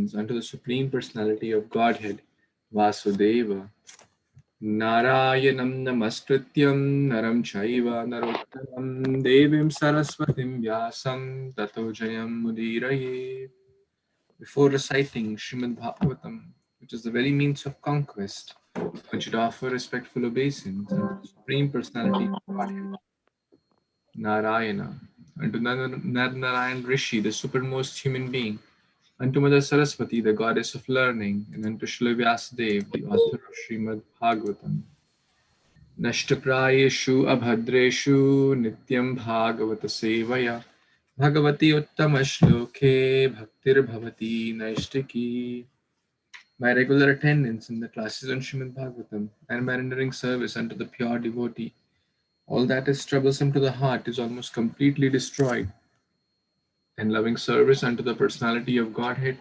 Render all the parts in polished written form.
obeisances unto the Supreme Personality of Godhead, Vasudeva. Narayanam namaskrityam naram chaiva narottamam devim saraswatim vyasam tato jayam mudiraye. Before reciting Śrīmad-Bhāgavatam, which is the very means of conquest, one should offer respectful obeisance unto the Supreme Personality of Godhead, Narayana, unto Narayan Rishi, the supermost human being, unto Mother Saraswati, the goddess of learning, and unto Śrīla Vyasadeva, the author of Śrīmad-Bhāgavatam. Nashtaprayeshu abhadreshu nityam bhagavata sevaya bhagavati uttama shloke bhaktir bhavati naishtiki. My regular attendance in the classes on Srimad Bhagvatam and my rendering service unto the pure devotee, all that is troublesome to the heart is almost completely destroyed, and loving service unto the personality of Godhead,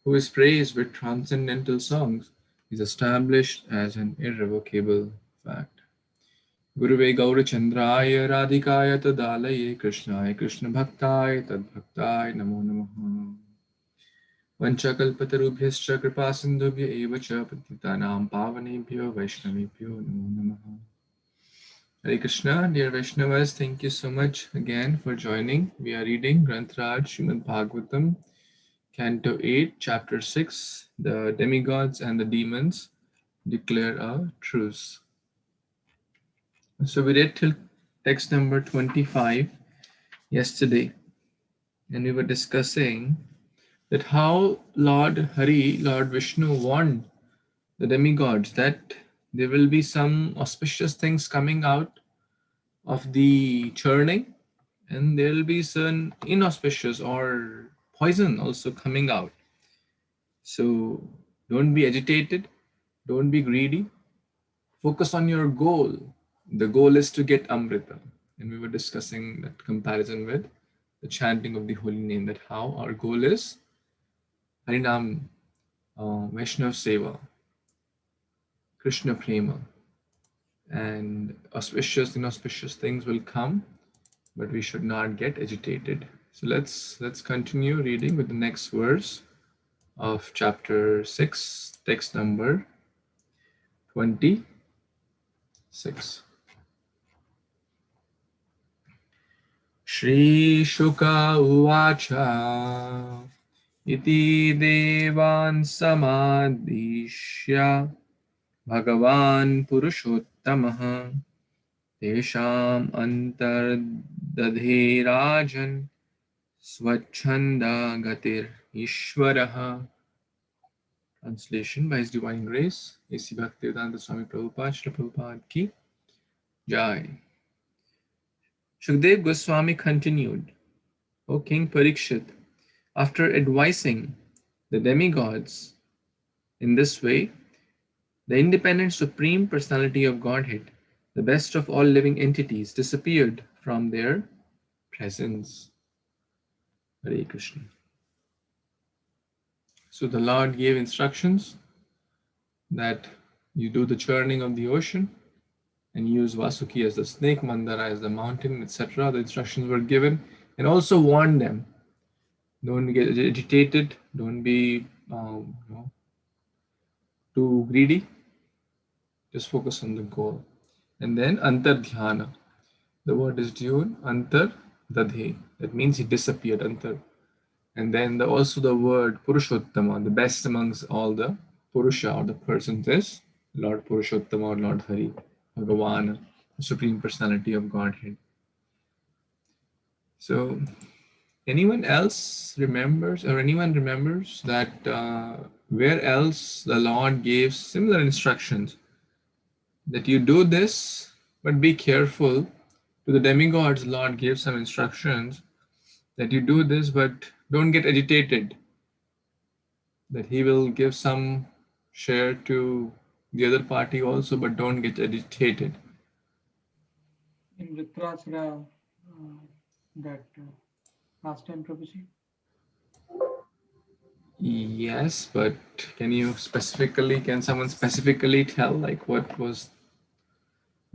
who is praised with transcendental songs, is established as an irrevocable fact. Guruve Gaurachandraya Radhikaya Tadalaye Krishnaya Krishna Bhaktāya Tadbhaktāya Namo Namaha. Vanchakalpatarubhyascha kripasindhubhya eva cha patitanam pavanebhyo vaishnavebhyo namo namaha. Hare Krishna, dear Vaishnavas, thank you so much again for joining. We are reading Granth-Raj Śrīmad-Bhāgavatam, Canto 8, Chapter 6, the demigods and the demons declare a truce. So we read till text number 25 yesterday, and we were discussing that how Lord Hari, Lord Vishnu warned the demigods that there will be some auspicious things coming out of the churning, and there will be some inauspicious or poison also coming out. So don't be agitated, don't be greedy, focus on your goal. The goal is to get Amrita. And we were discussing that comparison with the chanting of the holy name, that how our goal is Harinam, Vaishnav Seva, Krishna Prema, and auspicious, inauspicious things will come, but we should not get agitated. So let's continue reading with the next verse of chapter 6, text number 26. Shri Shuka Uvacha Iti Devan Samadishya Bhagavan Purushottamaha Tesham Antar Dadhe Rajan Swachanda Gatir Ishwaraha. Translation by His Divine Grace, A.C. Bhaktivedanta Swami Prabhupada, Srila Prabhupada Ki Jai. Shukdev Goswami continued, O King Parikshit, after advising the demigods in this way, the independent Supreme Personality of Godhead, the best of all living entities, disappeared from their presence. Hare Krishna. So the Lord gave instructions that you do the churning of the ocean and use Vasuki as the snake, Mandara as the mountain, etc. The instructions were given, and also warned them, don't get agitated, don't be too greedy, just focus on the goal. And then Antar Dhyana, the word is dune, Antar Dadhe, that means he disappeared, Antar. And then also the word Purushottama, the best amongst all the Purusha or the persons is Lord Purushottama or Lord Hari, Bhagavan, the Supreme Personality of Godhead. So anyone remembers that where else the Lord gave similar instructions that you do this, but be careful? To the demigods, Lord gave some instructions that you do this, but don't get agitated. That he will give some share to the other party also, but don't get agitated. In Vritrasura, that last time Prabhuji? Yes, but can someone specifically tell like what was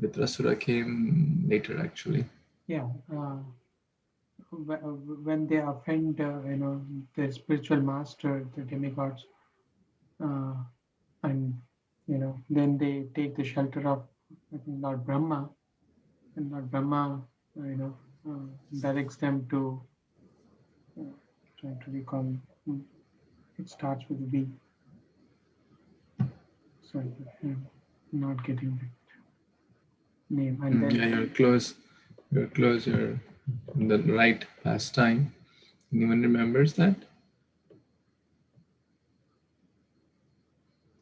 Vritrasura came later actually? Yeah. when they offend, the spiritual master, the demigods, uh, and then they take the shelter of, I think, Lord Brahma, and Lord Brahma, directs them to, trying to recall. It starts with V. Sorry, not getting the name. And then Yeah, you're close. You're close. You're in the right pastime. Anyone remembers that?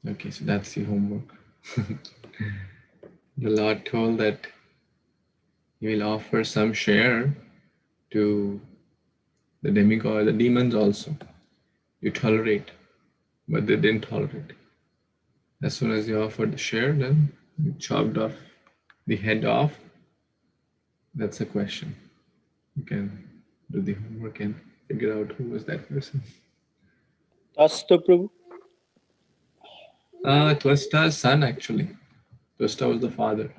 Okay, so that's the homework. The Lord told that He will offer some share to the demigod, the demons also. You tolerate, but they didn't tolerate. As soon as you offered the share, then you chopped off the head off. That's a question. You can do the homework and figure out who was that person. Asta Prabhu. Kṛṣṇa's son, actually. Kṛṣṇa was the father.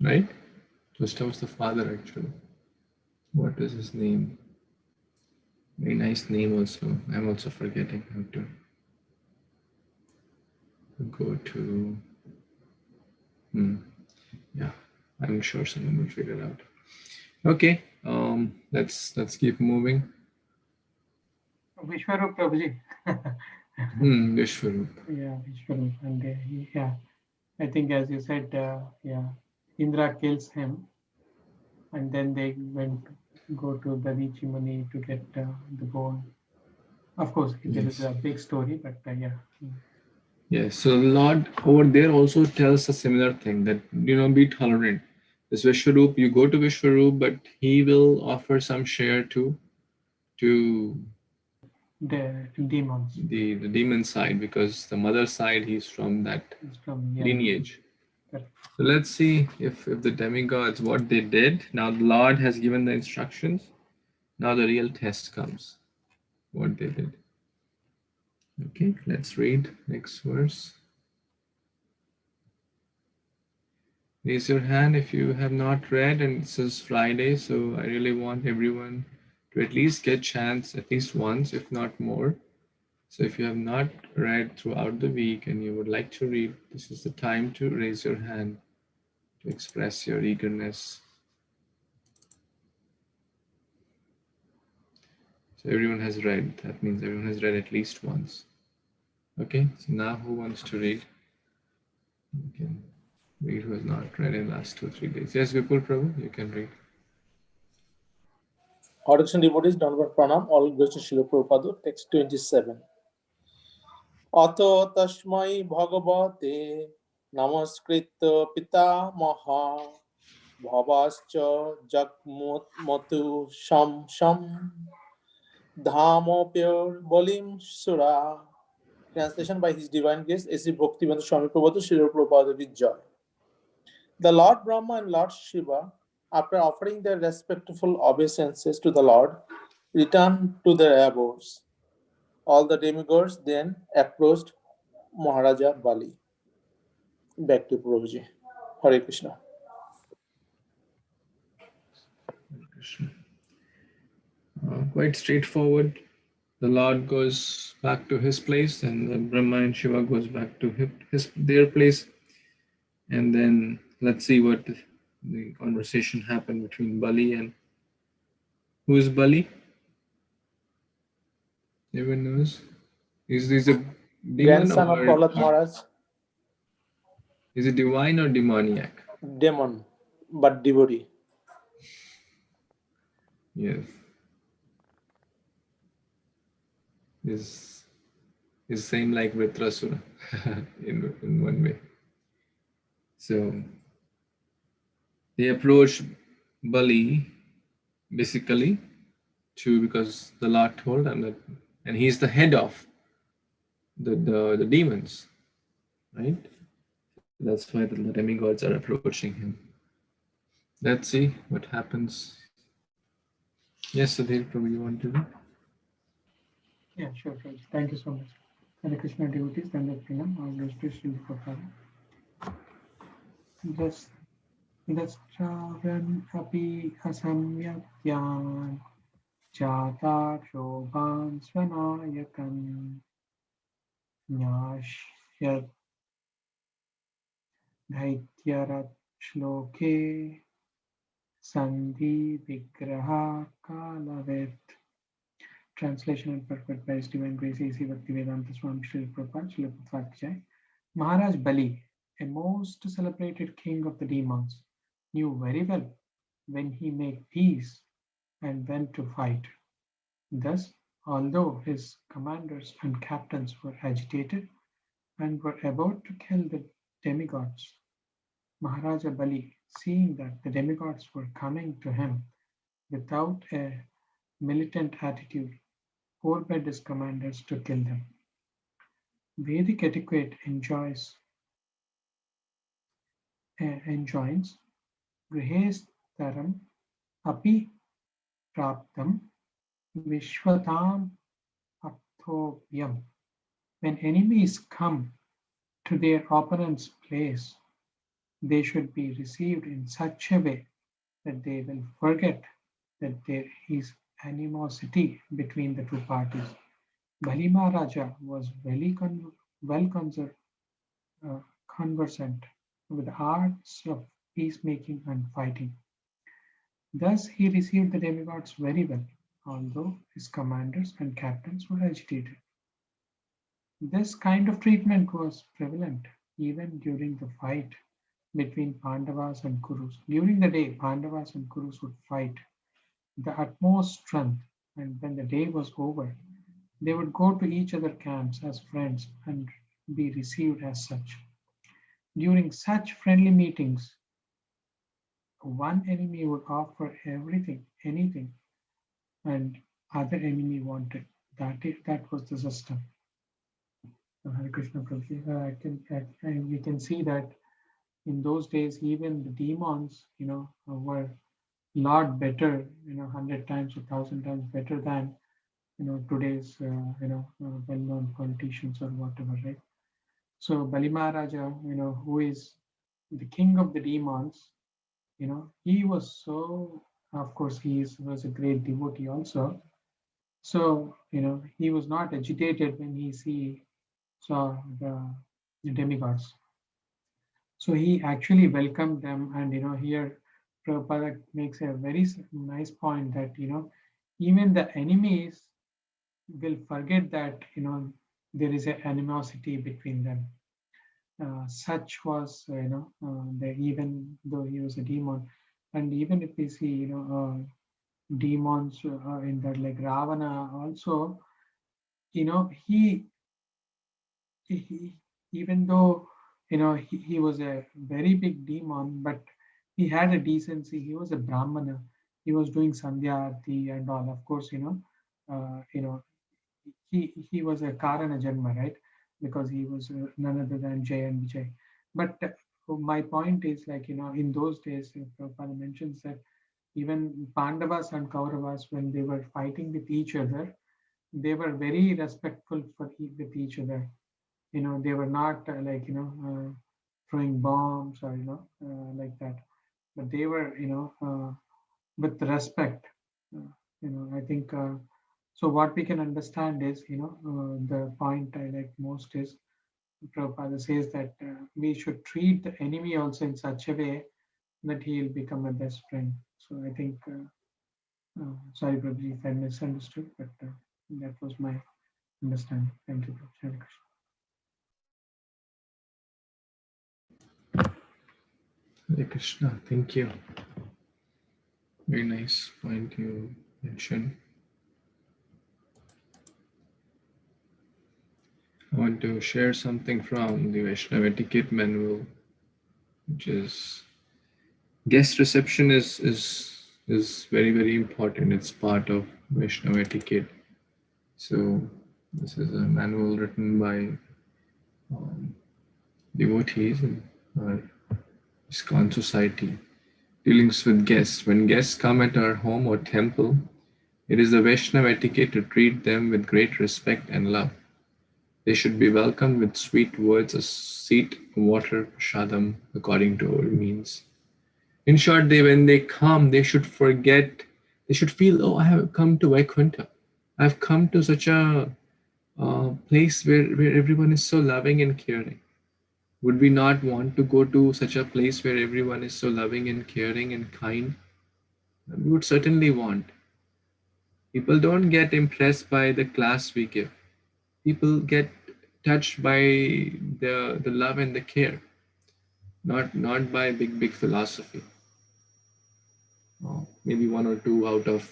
Right? Kṛṣṇa was the father, actually. What is his name? Very nice name also. I'm also forgetting how to go to. Yeah, I'm sure someone will figure it out. Okay, let's keep moving. Vishwarup Prabhuji. Vishwarup. Yeah, Vishwarup. And yeah, I think as you said, Indra kills him, and then they go to the Rishi Muni to get the bone. Of course, there is a big story, but yeah. Yes, so Lord over there also tells a similar thing that, be tolerant. This Vishwarup, you go to Vishwarup, but he will offer some share to the demons. The demon side, because the mother side, he's from that lineage. Correct. So let's see if the demigods, what they did. Now the Lord has given the instructions. Now the real test comes. What they did. Okay, let's read next verse. Raise your hand if you have not read, and this is Friday, so I really want everyone to at least get chance at least once, if not more. So if you have not read throughout the week and you would like to read, this is the time to raise your hand to express your eagerness. So everyone has read. That means everyone has read at least once. Okay, so now who wants to read? You can read who has not read in the last 2-3 days. Yes, Vipul Prabhu, you can read. Audition devotees, downward pranam, all glories to Srila Prabhupada, text 27. Ato tasmai bhagavate namaskritya pitamaha bhavascha jagmatu sham dhamopyar balim sura. Translation by His Divine Grace, A.C. Bhaktivedanta Swami Prabhupada, Srila Prabhupada with joy. The Lord Brahma and Lord Shiva, after offering their respectful obeisances to the Lord, returned to their abodes. All the demigods then approached Maharaja Bali. Back to Prabhuji. Hare Krishna. Quite straightforward. The Lord goes back to his place, and Brahma and Shiva goes back to their place. And then let's see what the conversation happened between Bali and who is Bali? Everyone knows. Is this a demon Grandson of or Prahlad Maharaj. is it divine or demoniac? Demon, but devotee. Yes. Is same like Vritrasura in one way. So they approach Bali basically because the Lord told them that, and he's the head of the demons, right? That's why the demigods are approaching him. Let's see what happens. Yes, Sudhir Prabhu, you want to do? Yeah, sure. Thank you so much. Hare Krishna devotees, then the pranam, all those to Srila Prabhupada. Just Dastravan api asamyakyan Jata Shobhan Svanayakan Nyashyad Dhaityarat Shloke Sandhi Vigraha Kalavet. Translation and purport by His Divine Grace A.C. Bhaktivedanta Swami Srila Prabhupada Srila Prabhupada Jai. Maharaj Bali, a most celebrated king of the demons, knew very well when he made peace and when to fight. Thus, although his commanders and captains were agitated and were about to kill the demigods, Maharaja Bali, seeing that the demigods were coming to him without a militant attitude, forbade his commanders to kill them. Vedic etiquette enjoins Grihestaram api praptam vishvatam aptobhyam. When enemies come to their opponent's place, they should be received in such a way that they will forget that there is animosity between the two parties. Bali Maharaja was conversant with the arts of peacemaking and fighting. Thus he received the demigods very well, although his commanders and captains were agitated. This kind of treatment was prevalent even during the fight between Pandavas and Kurus. During the day, Pandavas and Kurus would fight the utmost strength, and when the day was over, they would go to each other camps as friends and be received as such. During such friendly meetings, one enemy would offer everything, anything, and other enemy wanted. That was the system. Hare Krishna Prabhuji, we can see that in those days, even the demons, were lot better, 100 times, 1,000 times better than, today's, well-known politicians or whatever, right? So Bali Maharaja, who is the king of the demons, he was so, of course, was a great devotee also. So, he was not agitated when he saw the demigods. So he actually welcomed them, and here Prabhupada makes a very nice point that even the enemies will forget that there is an animosity between them. Such was even though he was a demon, and even if we see demons in that, like Ravana also, he even though he was a very big demon, but he had a decency. He was a brahmana. He was doing sandhya arti and all. Of course, he was a karana janma, right? Because he was none other than Jay and Vijay. But my point is, like, in those days, Prabhupada mentions that even Pandavas and Kauravas, when they were fighting with each other, they were very respectful with each other. They were not throwing bombs or like that, but they were with respect. I think so. What we can understand is the point I like most is Prabhupada says that we should treat the enemy also in such a way that he will become a best friend. So I think sorry, Prabhuji, if I misunderstood, but that was my understanding. Thank you, Prabhuji. Hare Krishna, thank you. Very nice point you mentioned. I want to share something from the Vaishnava etiquette manual, which is guest reception is very, very important. It's part of Vaishnava etiquette. So this is a manual written by devotees in our ISKCON society. Dealings with guests. When guests come at our home or temple, it is the Vaishnava etiquette to treat them with great respect and love. They should be welcomed with sweet words, a seat, water, prasadam, according to our means. In short, when they come, they should feel, oh, I have come to Vaikuntha. I've come to such a place where everyone is so loving and caring. Would we not want to go to such a place where everyone is so loving and caring and kind? We would certainly want. People don't get impressed by the class we give. People get touched by the love and the care, not by big philosophy. Maybe one or two out of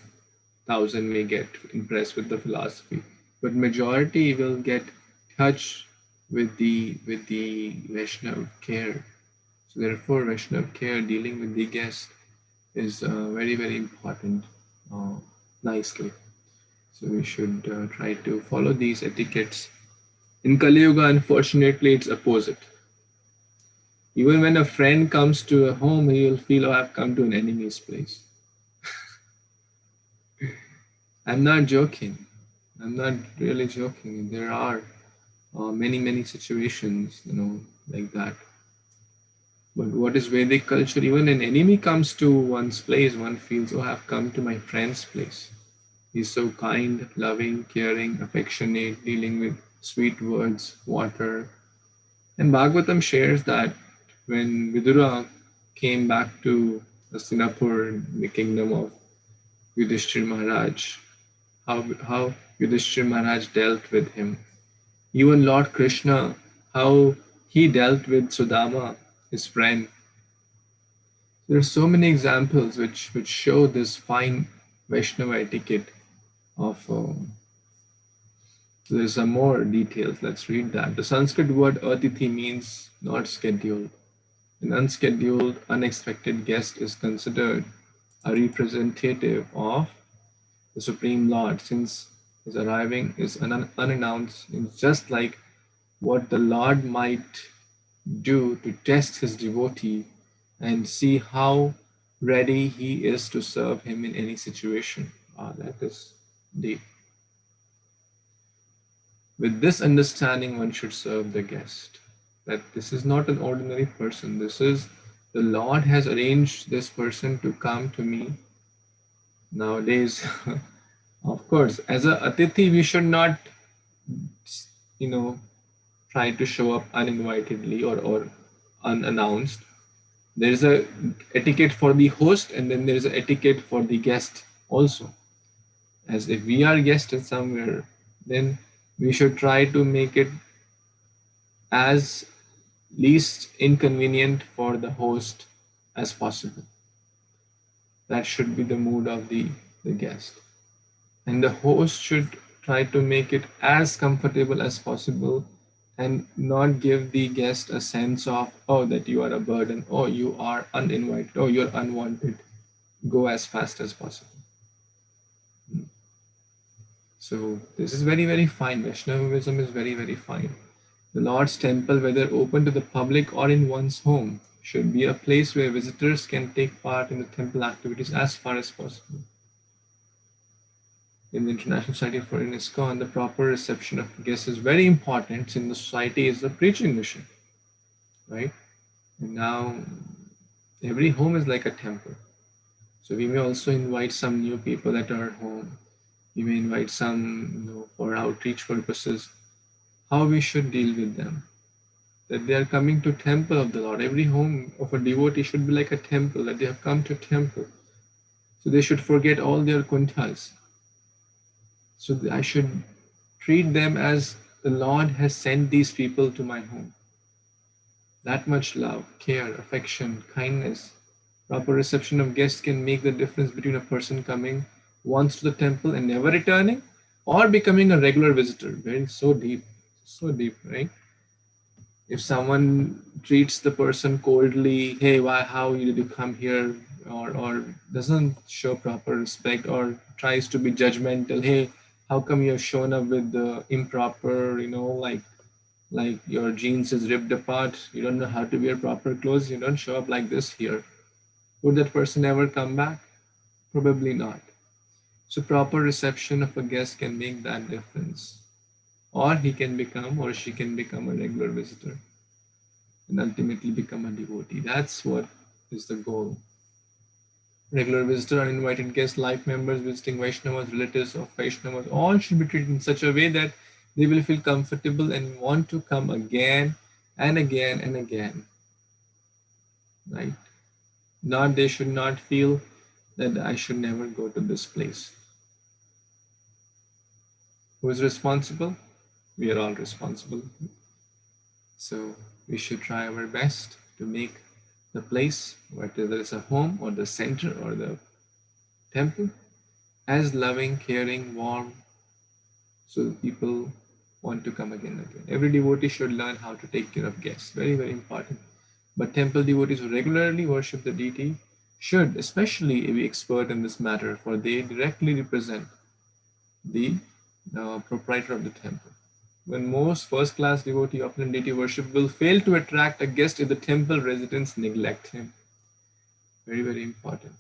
thousand may get impressed with the philosophy, but majority will get touched with the Vaishnav care. So therefore, Vaishnav care, dealing with the guest, is very important. Nicely. So we should try to follow these etiquettes. In Kali Yuga, unfortunately, it's opposite. Even when a friend comes to a home, he will feel, oh, I've come to an enemy's place. I'm not joking. I'm not really joking. There are many situations, like that. But what is Vedic culture? Even an enemy comes to one's place, one feels, oh, I've come to my friend's place. He's so kind, loving, caring, affectionate, dealing with sweet words, water. And Bhagavatam shares that when Vidura came back to Hastinapur, the kingdom of Yudhishthir Maharaj, how Yudhishthir Maharaj dealt with him. Even Lord Kṛṣṇa, how he dealt with Sudama, his friend. There are so many examples which show this fine Vaishnava etiquette of. So there's some more details. Let's read that. The Sanskrit word Atithi means not scheduled. An unscheduled, unexpected guest is considered a representative of the Supreme Lord, since his arriving is unannounced. It's just like what the Lord might do to test his devotee and see how ready he is to serve him in any situation. That is deep. With this understanding, one should serve the guest. That this is not an ordinary person. This is the Lord has arranged this person to come to me. Nowadays, of course, as a Atithi, we should not, try to show up uninvitedly or unannounced. There is a etiquette for the host, and then there is an etiquette for the guest also. As if we are guests somewhere, then we should try to make it as least inconvenient for the host as possible. That should be the mood of the guest. And the host should try to make it as comfortable as possible and not give the guest a sense of, oh, that you are a burden, oh, you are uninvited, oh, you're unwanted. Go as fast as possible. So this is very fine. Vaishnavism is very fine. The Lord's temple, whether open to the public or in one's home, should be a place where visitors can take part in the temple activities as far as possible. In the International Society for ISKCON, the proper reception of guests is very important since the society is a preaching mission, right? And now every home is like a temple. So we may also invite some new people at our home. We may invite some, for outreach purposes. How we should deal with them? That they are coming to temple of the Lord. Every home of a devotee should be like a temple, that they have come to temple. So they should forget all their kuntas. So I should treat them as the Lord has sent these people to my home. That much love, care, affection, kindness, proper reception of guests can make the difference between a person coming once to the temple and never returning, or becoming a regular visitor. So deep, right? If someone treats the person coldly, hey, why, how did you come here, or doesn't show proper respect, or tries to be judgmental, hey, how come you have shown up with the improper, like your jeans is ripped apart, you don't know how to wear proper clothes, you don't show up like this here. Would that person ever come back? Probably not. So proper reception of a guest can make that difference. Or he can become, or she can become a regular visitor and ultimately become a devotee. That's what is the goal. regular visitor, uninvited guests, life members, visiting Vaishnavas, relatives of Vaishnavas, all should be treated in such a way that they will feel comfortable and want to come again and again and again, right? Not, they should not feel that I should never go to this place. Who is responsible? We are all responsible. So we should try our best to make the place, whether it's a home or the center or the temple, as loving, caring, warm, so that people want to come again and again. Every devotee should learn how to take care of guests. Very, very important. But temple devotees who regularly worship the deity should especially be expert in this matter, for they directly represent the proprietor of the temple. When most first-class devotee often deity worship will fail to attract a guest if the temple residents neglect him. Very, very important.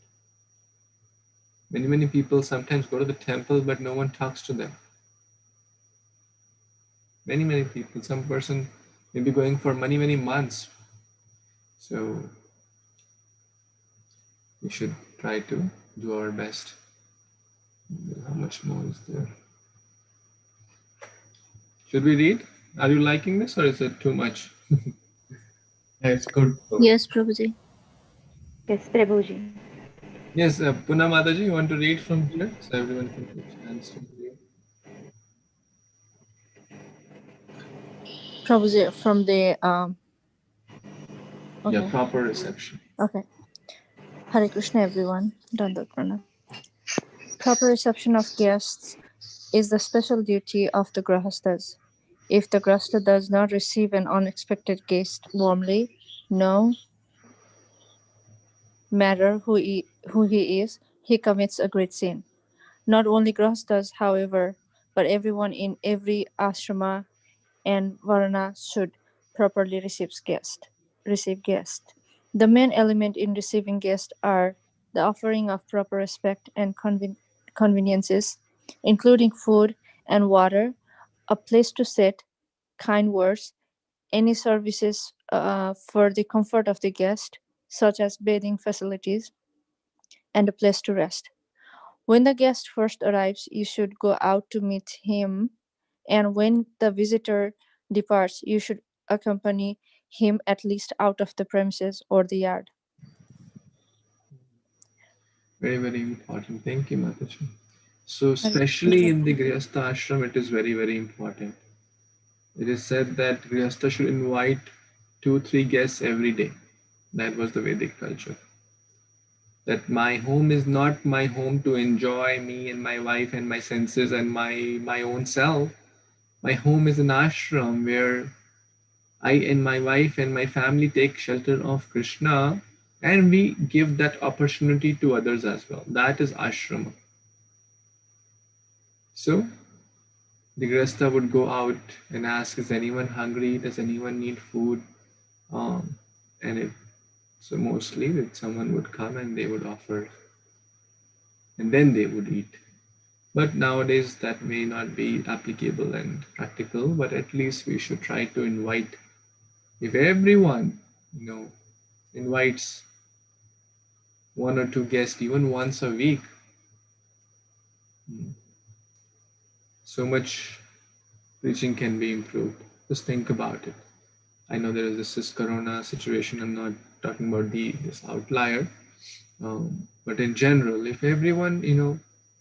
Many, many people sometimes go to the temple, but no one talks to them. Many, many people. Some person may be going for many, many months. So we should try to do our best. How much more is there? Should we read? Are you liking this or is it too much? Yeah, it's good. Yes, Prabhuji. Yes, Prabhuji. Yes, Puna Mataji, you want to read from here so everyone can get a chance to read? Prabhuji from the okay. Yeah, proper reception. Okay. Hare Krishna, everyone. Dandavat Pranam. Proper reception of guests is the special duty of the Grahastas. If the Grahasta does not receive an unexpected guest warmly, no matter who he is, he commits a great sin. Not only Grahastas, however, but everyone in every ashrama and varna should properly receive guests. The main element in receiving guests are the offering of proper respect and conveniences, including food and water, a place to sit, kind words, any services for the comfort of the guest, such as bathing facilities, and a place to rest. When the guest first arrives, you should go out to meet him, and when the visitor departs, you should accompany him at least out of the premises or the yard. Very, very important. Thank you, Mataji. So, especially in the Grihastha ashram, it is very, very important. It is said that Grihastha should invite 2-3 guests every day. That was the Vedic culture. That my home is not my home to enjoy me and my wife and my senses and my own self. My home is an ashram where I and my wife and my family take shelter of Kṛṣṇa, and we give that opportunity to others as well. That is ashrama. So the Grihastha would go out and ask, is anyone hungry? Does anyone need food? So mostly that someone would come and they would offer, and then they would eat. But nowadays that may not be applicable and practical, but at least we should try to invite. If everyone, invites 1 or 2 guests even once a week, so much preaching can be improved. Just think about it. I know there is this corona situation. I'm not talking about this outlier, but in general, if everyone,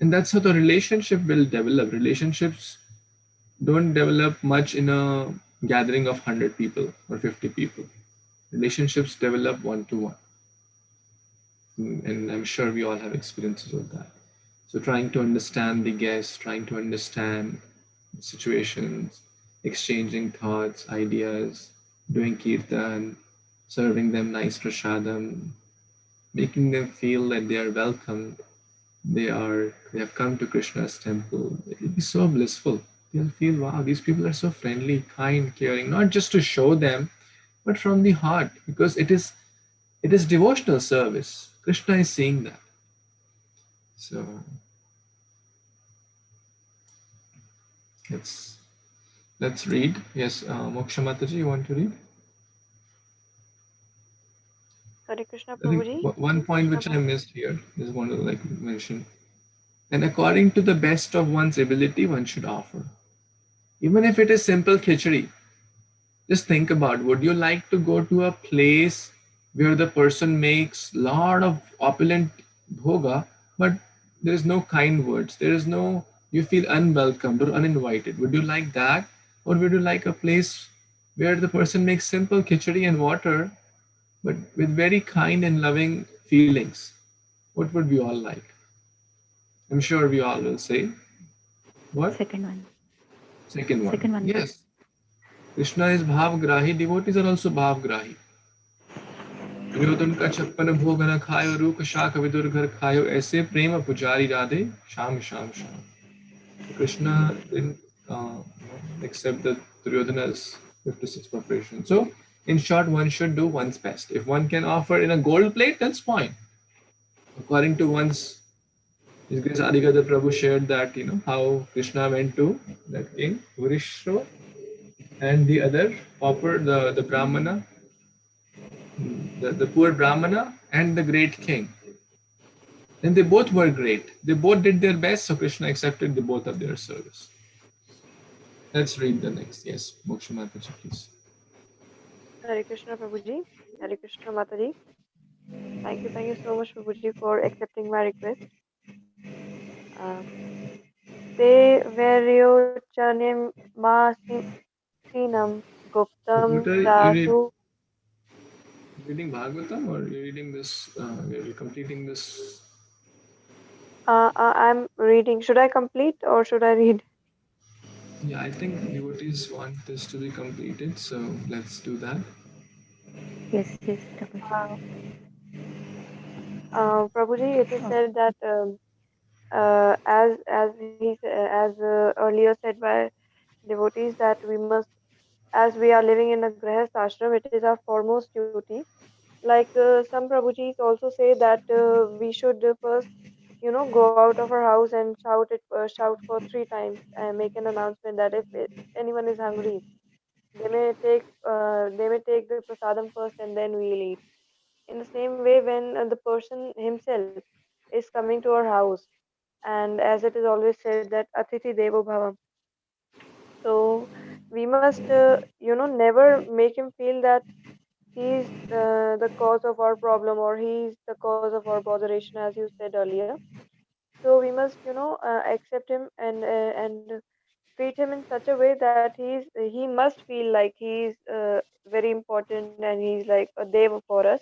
and that's how the relationship will develop. Relationships don't develop much in a gathering of 100 people or 50 people. Relationships develop one-to-one. And I'm sure we all have experiences of that. So trying to understand the guests, trying to understand situations, exchanging thoughts, ideas, doing kirtan, serving them nice prasadam, making them feel that they are welcomed, they have come to Krishna's temple. It will be so blissful. They'll feel, wow, these people are so friendly, kind, caring, not just to show them, but from the heart, because it is devotional service. Krishna is saying that. So let's read. Yes, Moksha Mataji, you want to read? Hare Krishna I think Prabhuji. one point which I missed here is one to like mention. And according to the best of one's ability, one should offer. Even if it is simple khichdi, just think about, would you like to go to a place where the person makes lot of opulent bhoga, but there is no kind words, there is no, you feel unwelcomed or uninvited. Would you like that? Or would you like a place where the person makes simple khichdi and water, but with very kind and loving feelings? What would we all like? I'm sure we all will say, what? Second one. Second one. Second one. Yes. Krishna is bhavgrahi, devotees are also bhavgrahi. Duryodhan का छप्पन भोग न खायो रूप शाख विदुर घर खायो ऐसे प्रेम पुजारी Radhe sham sham sham. So Krishna didn't accept the Duryodhana's 56 preparation. So in short, one should do one's best. If one can offer in a gold plate, that's fine. According to one's, His Grace Adigada Prabhu shared that, how Krishna went to that king, Vrishro, and the other pauper, the Brahmana, the poor Brahmana, and the great king. And they both were great. They both did their best, so Krishna accepted the both of their service. Let's read the next. Yes, Moksha Mataji, please. Hare Krishna Prabhuji. Hare Krishna Mataji. Thank you so much Prabhuji for accepting my request. Uh, Sevaya chanim masinam guptam What are you sadhu. reading Bhagavatam or you're reading this, you're completing this? I'm reading. Should I complete or should I read? Yeah, I think devotees want this to be completed, so let's do that. Yes, Prabhuji. Prabhuji, it is said that as earlier said by devotees that we must, as we are living in a grihast ashram, it is our foremost duty. Like some Prabhujis also say that we should first, go out of our house and shout for 3 times and make an announcement that if anyone is hungry, they may take the prasadam first and then we'll eat. In the same way, when the person himself is coming to our house, and as it is always said that Atithi Devo Bhava, so we must, never make him feel that he's the cause of our problem or he's the cause of our botheration, as you said earlier. So we must, accept him and treat him in such a way that he must feel like he's very important and he's like a deva for us.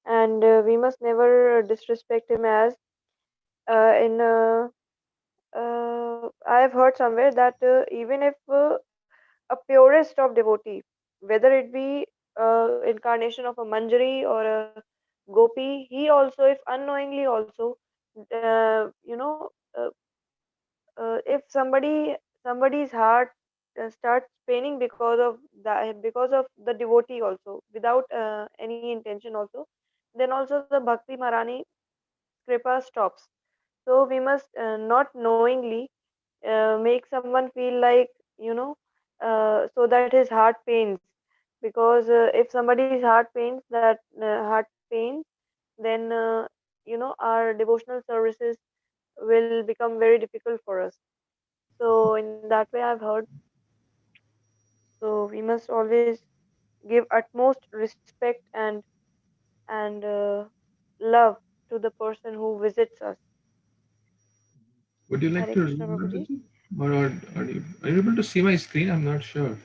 And we must never disrespect him as in I have heard somewhere that even if a purest of devotee, whether it be incarnation of a manjari or a gopi, he also, if unknowingly also, you know, if somebody's heart starts paining because of that, because of the devotee also, without any intention also, then also the bhakti marani kripa stops. So we must not knowingly make someone feel like, so that his heart pains, because if somebody's heart pains, then our devotional services will become very difficult for us. So in that way I've heard. So we must always give utmost respect and love to the person who visits us. Would you like Hare to Krishna read Prabhuji. Mataji? Or are you able to see my screen? I'm not sure.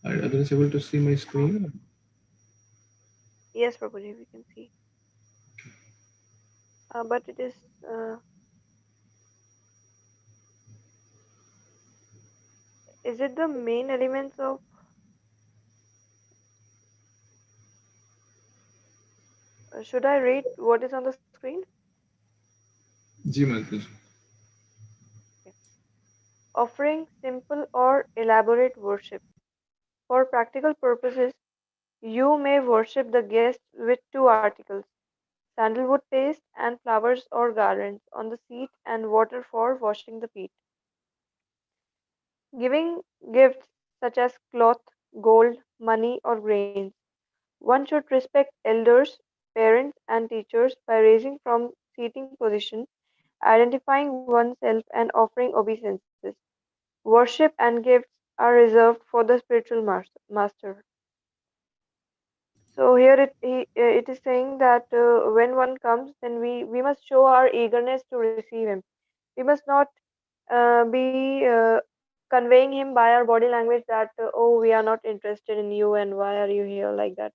Are others able to see my screen? Yes, Prabhuji, we can see. But it uh, is it the main elements of, should I read what is on the screen? Ji Mataji. Okay. Offering simple or elaborate worship. For practical purposes, you may worship the guest with two articles: sandalwood paste and flowers or garlands on the seat, and water for washing the feet. Giving gifts such as cloth, gold, money, or grains. One should respect elders, parents and teachers by raising from seating position, identifying oneself, and offering obeisances. Worship and gifts are reserved for the spiritual master. So here it is saying that when one comes, then we must show our eagerness to receive him. We must not be conveying him by our body language that oh, we are not interested in you and why are you here, like that.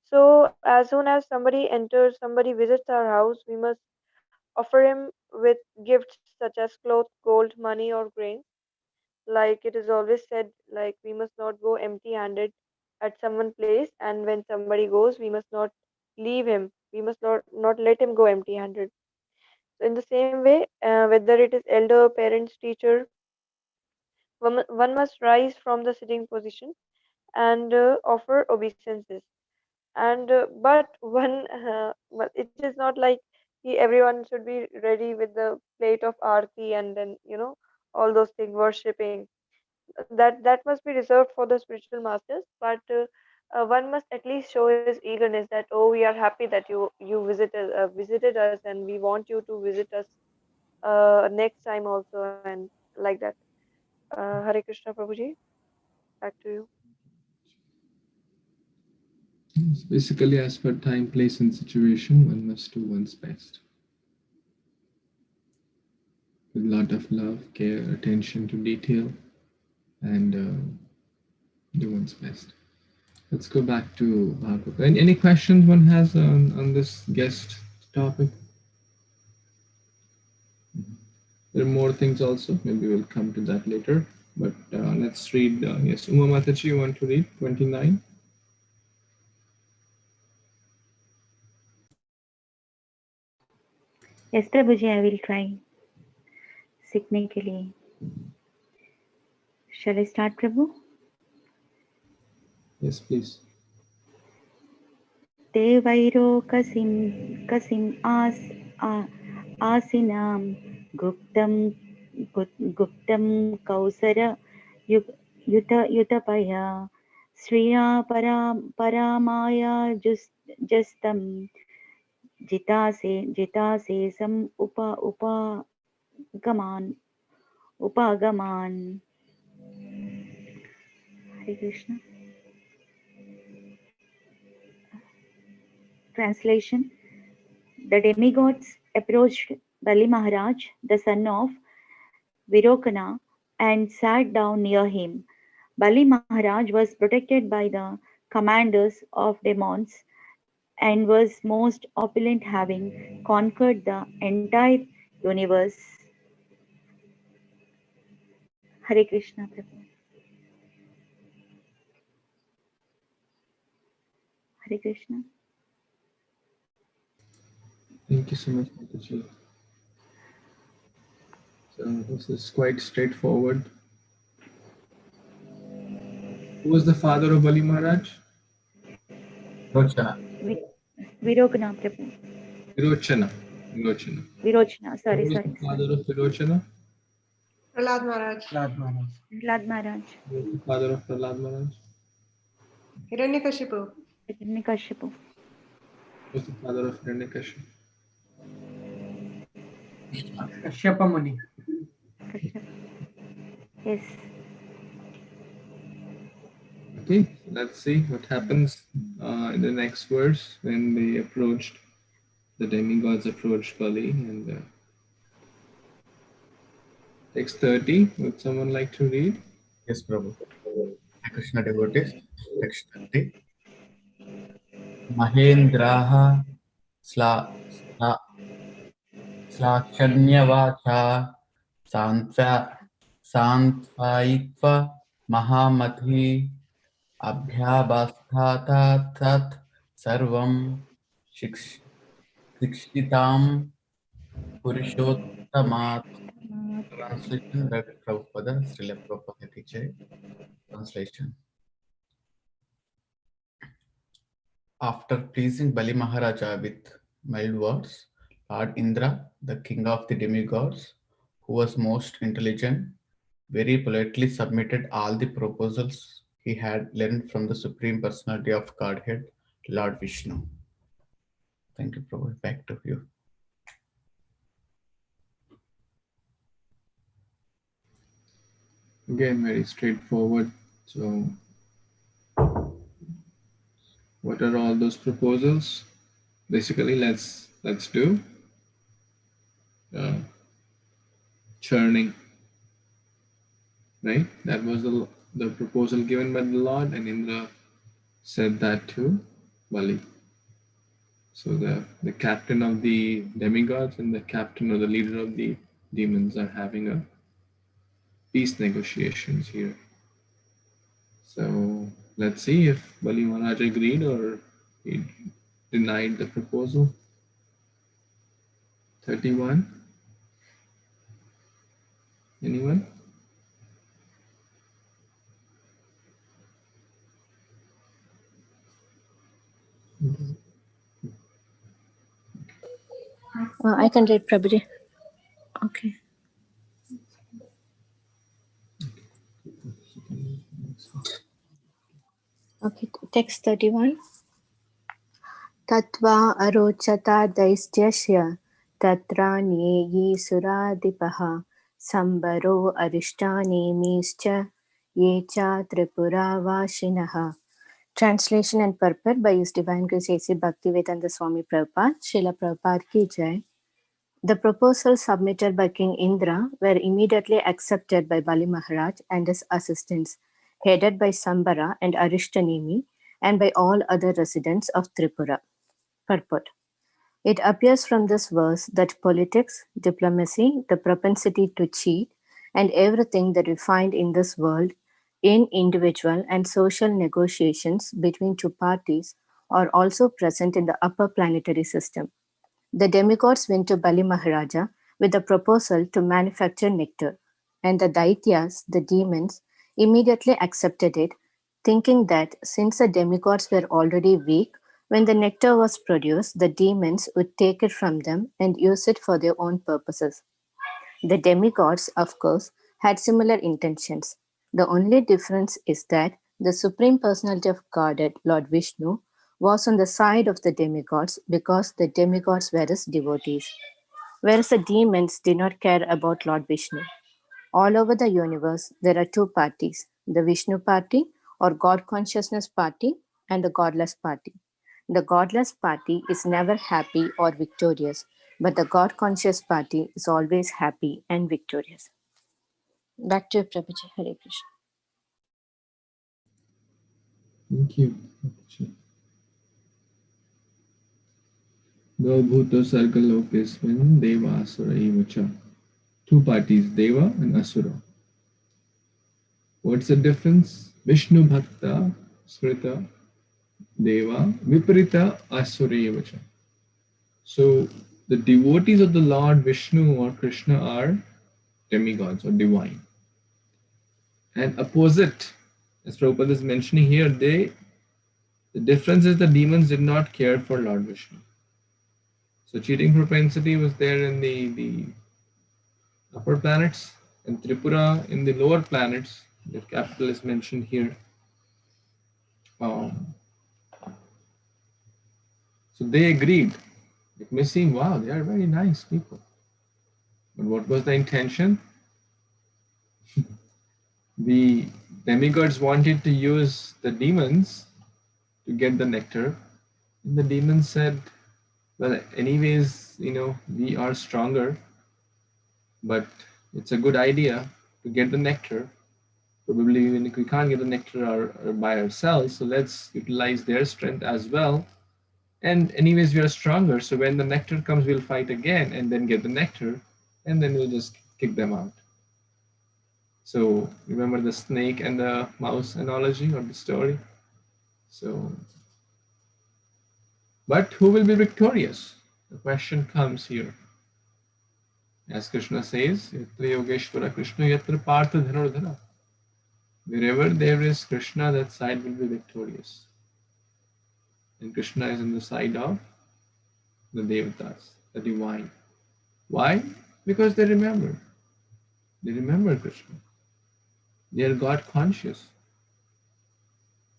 So as soon as somebody enters, somebody visits our house, we must offer him with gifts such as cloth, gold, money, or grains. Like it is always said, like we must not go empty handed at someone's place, and when somebody goes, we must not leave him. We must not let him go empty handed. So in the same way, whether it is elder, parents, teacher, one must rise from the sitting position and offer obeisances. And but one but it is not like everyone should be ready with the plate of arti and then all those things worshipping. That must be reserved for the spiritual masters, but one must at least show his eagerness that oh, we are happy that you visited us, and we want you to visit us next time also, and like that. Hare Krishna, Prabhuji, back to you. It's basically, as per time, place, and situation, one must do one's best with a lot of love, care, attention to detail, and do one's best. Let's go back to Bhagavata. Any questions one has on this guest topic? There are more things also. Maybe we'll come to that later. But let's read. Yes, Uma Mataji, you want to read 29? Yes, Prabhuji, I will try. Technically. Shall I start, Prabhu? Yes, please. Te vairo kasim asinam guptam kausara yutapaya Sriya paramaya justam jitase sam upagaman. Hare Krishna. Translation. The demigods approached Bali Maharaj, the son of Virokana, and sat down near him. Bali Maharaj was protected by the commanders of demons and was most opulent, having conquered the entire universe. Hare Krishna, Prabhu. Hare Krishna. Thank you so much, Mataji. So this is quite straightforward. Who was the father of Bali Maharaj? Rochana. Virokana, Prabhu. Virochana. Virochana, Who sorry. was the father of Virochana? Prahlad Maharaj. Prahlad Maharaj. Who was the father of Prahlad Maharaj? Hiranyakashipu. Hiranyakashipu. Who was the father of Hiranyakashipu? Kashyapa Muni. Yes. Okay, let's see what happens in the next verse when they approached, the demigods approached Bali, and text 30. Would someone like to read? Yes, Prabhu. Krishna devotees. Text 30. Mahendraha Slakshanyavacha Santvayitva Mahamati Abhyabasthatat Tat Sarvam Shikshitam Purushottamat. Translation by Prabhupada, Srila Prabhupada teacher. Translation. After pleasing Bali Maharaja with mild words, Lord Indra, the king of the demigods, who was most intelligent, very politely submitted all the proposals he had learned from the Supreme Personality of Godhead, Lord Vishnu. Thank you, Prabhu. Back to you. Again, very straightforward. So, what are all those proposals? Basically, let's do churning, right? That was the proposal given by the Lord, and Indra said that to Bali. So the captain of the demigods and the captain or the leader of the demons are having a peace negotiations here. So let's see if Bali Maharaj agreed or he denied the proposal. 31. Anyone? I can read Prabhuji. Okay. Okay, text 31. Tatva arochata daistyasya tatra nyeyi suradipaha sambaro arishtanimischa yecha tripura vashinaha. Translation and purport by His Divine Grace A.C. Bhaktivedanta Swami Prabhupada, Srila Prabhupada Ki Jai. The proposals submitted by King Indra were immediately accepted by Bali Maharaj and his assistants, headed by Sambara and Arishtanemi, and by all other residents of Tripura. Purport. It appears from this verse that politics, diplomacy, the propensity to cheat, and everything that we find in this world in individual and social negotiations between two parties are also present in the upper planetary system. The demigods went to Bali Maharaja with a proposal to manufacture nectar, and the Daityas, the demons, immediately accepted it, thinking that since the demigods were already weak, when the nectar was produced, the demons would take it from them and use it for their own purposes. The demigods, of course, had similar intentions. The only difference is that the Supreme Personality of Godhead, Lord Vishnu, was on the side of the demigods because the demigods were his devotees, whereas the demons did not care about Lord Vishnu. All over the universe, there are two parties, the Vishnu party or God consciousness party and the godless party. The godless party is never happy or victorious, but the God conscious party is always happy and victorious. Back to you, Prabhuji. Hare Krishna. Thank you. Bhūto sarga lokesmin deva asura evacha. Two parties, Deva and Asura. What's the difference? Vishnu Bhakta, Smrita, Deva, Viparita, Asura evacha. So the devotees of the Lord Vishnu or Kṛṣṇa are demigods or divine. And opposite, as Prabhupada is mentioning here, the difference is the demons did not care for Lord Vishnu. So cheating propensity was there in the upper planets, and Tripura in the lower planets. The capital is mentioned here. So they agreed. It may seem, wow, they are very nice people. But what was the intention? The demigods wanted to use the demons to get the nectar. And the demons said, well, anyways, we are stronger, but it's a good idea to get the nectar. Probably even if we can't get the nectar by ourselves, so let's utilize their strength as well. And anyways, we are stronger, so when the nectar comes, we'll fight again and then get the nectar, and then we'll just kick them out. So remember the snake and the mouse analogy or the story? So, but who will be victorious? The question comes here. As Krishna says, Yatra Yogeshwara Krishna Yatra Partha Dhanurdhara. Wherever there is Krishna, that side will be victorious. And Krishna is on the side of the Devatas, the divine. Why? Because they remember. They remember Krishna. They are God conscious.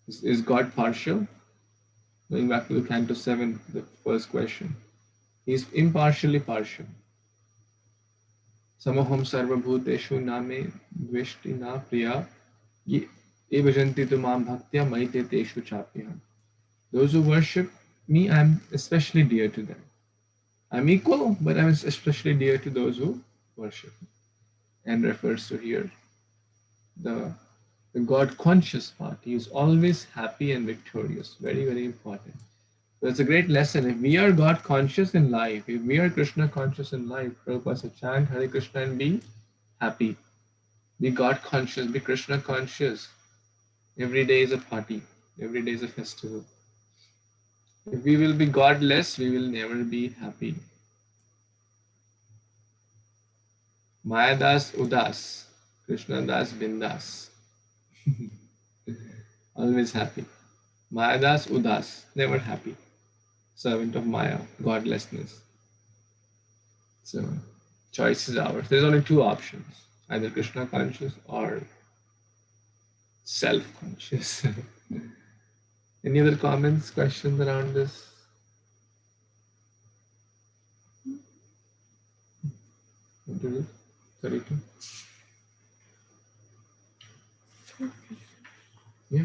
Is God partial? Going back to the Canto 7, the first question. He is impartially partial. Samaham sarva bhuteshu name dveshti na priya ye bhajanti tu mam bhaktya maite teshu chapya. Those who worship me, I'm especially dear to them. I'm equal, but I'm especially dear to those who worship me. And refers to here the God conscious part. He is always happy and victorious. Very, very important. So it's a great lesson. If we are God conscious in life, if we are Krishna conscious in life, Prabhupada said, chant Hare Krishna and be happy. Be God conscious, be Krishna conscious. Every day is a party, every day is a festival. If we will be godless, we will never be happy. Mayadas Udas, Krishna Das Bindas. Always happy. Mayadas Udas, never happy. Servant of Maya, godlessness. So, choice is ours. There's only two options, either Krishna conscious or self conscious. Any other comments, questions around this? What did it? 32? Yeah.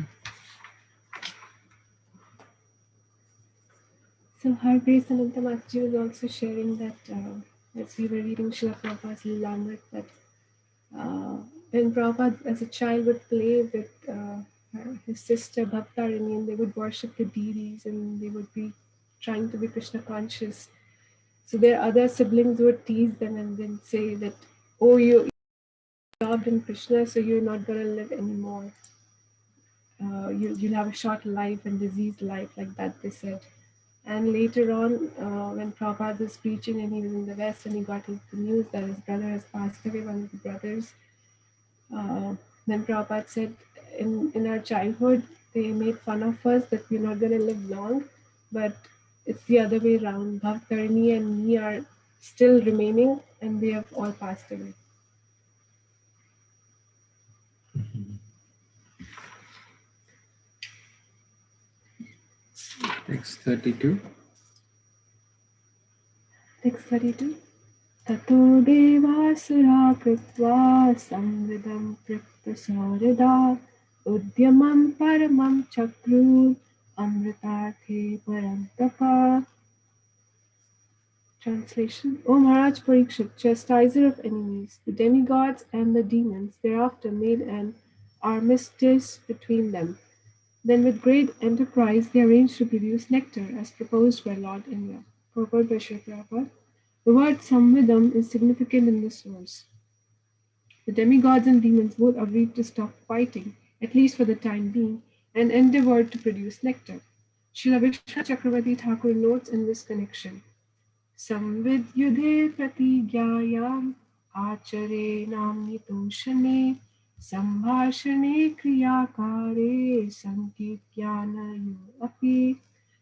So Har Grace Anantamachi was also sharing that as we were reading Srila Prabhupada's Lilamrit, that when Prabhupada as a child would play with his sister Bhaktarini, and they would worship the deities and they would be trying to be Krishna conscious. So their other siblings would tease them and then say that, oh, you loved in Krishna, so you're not going to live anymore. You'll have a short life and diseased life, like that they said. And later on, when Prabhupada was preaching and he was in the West and he got the news that his brother has passed away, one of the brothers, then Prabhupada said, in our childhood, they made fun of us that we're not going to live long, but it's the other way around. Bhaktarini and me are still remaining and they have all passed away. Text 32. Text 32. Tato devasura kritva samvidam priptasorida udyamam paramam chakru amritarthe parantapa. Translation. O Maharaj Parikshit, chastiser of enemies, the demigods and the demons thereafter made an armistice between them. Then with great enterprise they arranged to produce nectar as proposed by Lord Indra. Purport by Srila Prabhupada. The word Samvidam is significant in this source. The demigods and demons both agreed to stop fighting, at least for the time being, and endeavored to produce nectar. Srila Vishnu Chakravarti Thakur notes in this connection. Samvidyudhe pratigyayam achare namnitoshane sambhashane kriyakare sankityanayo api.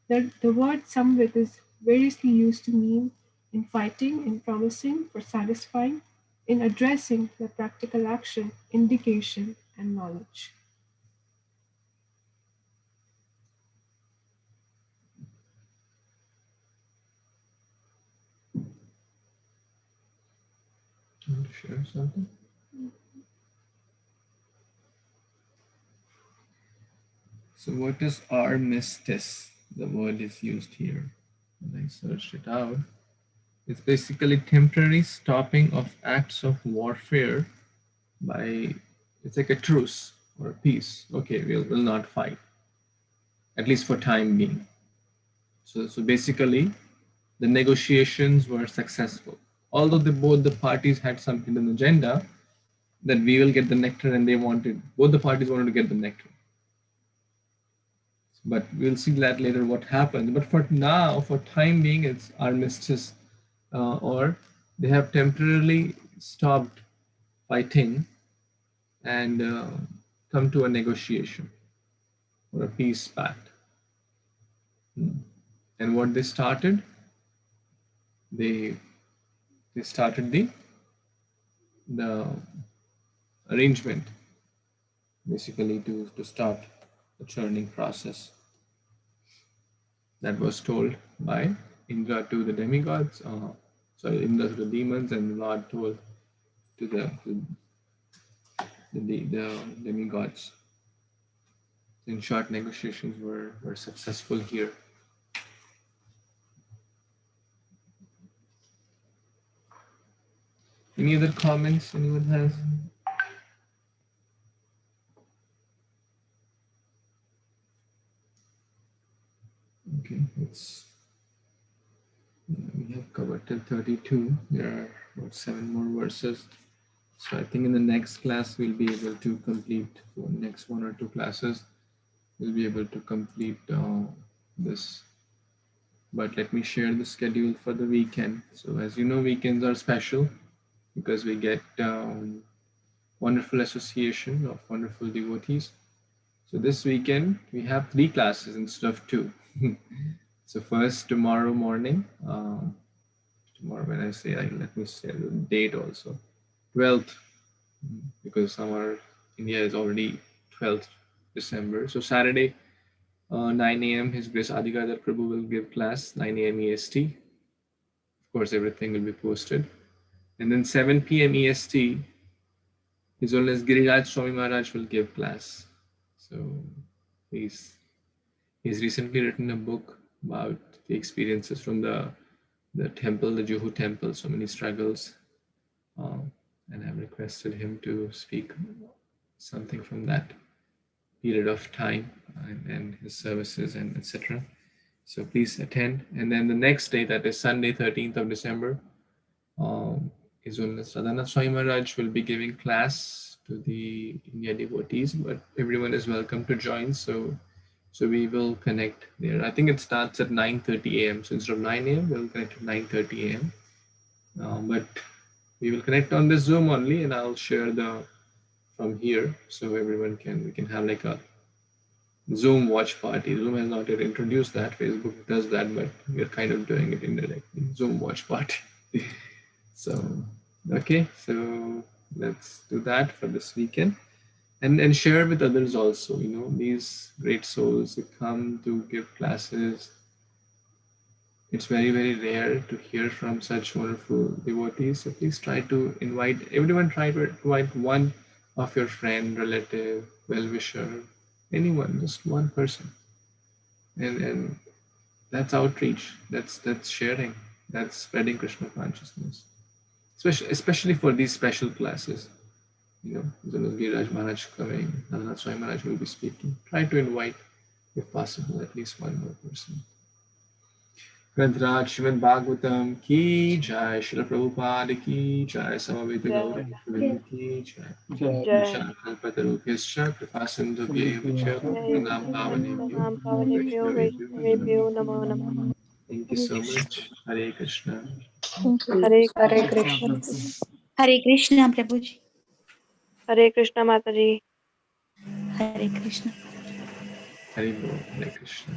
The word samvit is variously used to mean in fighting, in promising, for satisfying, in addressing the practical action, indication, and knowledge. You want to share something? So what is armistice? The word is used here. When I searched it out, it's basically temporary stopping of acts of warfare by, it's like a truce or a peace. Okay, we'll not fight, at least for time being. So basically, the negotiations were successful. Although both the parties had some hidden agenda, that we will get the nectar and both the parties wanted to get the nectar. But we'll see that later what happens. But for now, for time being, it's armistice, or they have temporarily stopped fighting and come to a negotiation or a peace pact. And what they started, they started the arrangement, basically to start the churning process. that was told by Indra to the demigods, Indra to the demons, and the Lord told to the demigods. In short, negotiations were successful here. Any other comments anyone has? Okay, we have covered till 32. There are about 7 more verses. So I think in the next class we'll be able to complete, for next 1 or 2 classes, we'll be able to complete this. But let me share the schedule for the weekend. So as you know, weekends are special because we get wonderful association of wonderful devotees. So this weekend we have 3 classes instead of 2. So first, tomorrow morning, tomorrow when I say, let me say the date also, 12th, because our India is already 12th December. So Saturday, 9 a.m. His Grace Adigadar Prabhu will give class, 9 a.m. EST. Of course, everything will be posted. And then 7 p.m. EST, His Holiness Giriraj Swami Maharaj will give class. So he's recently written a book about the experiences from the temple, the Juhu temple, so many struggles. And I've requested him to speak something from that period of time and his services and etc. So please attend. And then the next day, that is Sunday, 13th of December, His Holiness Radhanath Swami Maharaj will be giving class to the India devotees, but everyone is welcome to join. So we will connect there. I think it starts at 9:30 a.m. So instead of 9 a.m., we'll connect at 9:30 a.m. But we will connect on this Zoom only, and I'll share from here, so everyone we can have like a Zoom watch party. Zoom has not yet introduced that. Facebook does that, but we're kind of doing it indirectly. Zoom watch party. So, okay, so let's do that for this weekend. And share with others also, these great souls who come to give classes. It's very, very rare to hear from such wonderful devotees. So please try to invite everyone, try to invite one of your friend, relative, well-wisher, anyone, just one person. And that's outreach, that's sharing, that's spreading Krishna consciousness. Especially for these special classes. Giriraj Maharaj coming, Radhanath Swami Maharaj will be speaking. Try to invite, if possible, at least one more person. Grantraj Śrīmad-Bhāgavatam ki jai, Śrīla Prabhupada ki jai, Samaveta Gaura ki jai. Jai. Kalpatarubhyascha Kripasindhubhyevacha Pranam Pavanebhyo Pavanebhyo Vaishnavebhyo Namo Namah. Thank you so much. Hare Krishna. Thank you. Hare Hare Krishna. Hare Krishna, Prabhuji. Hare Krishna Mataji. Hare Krishna. Hare Krishna.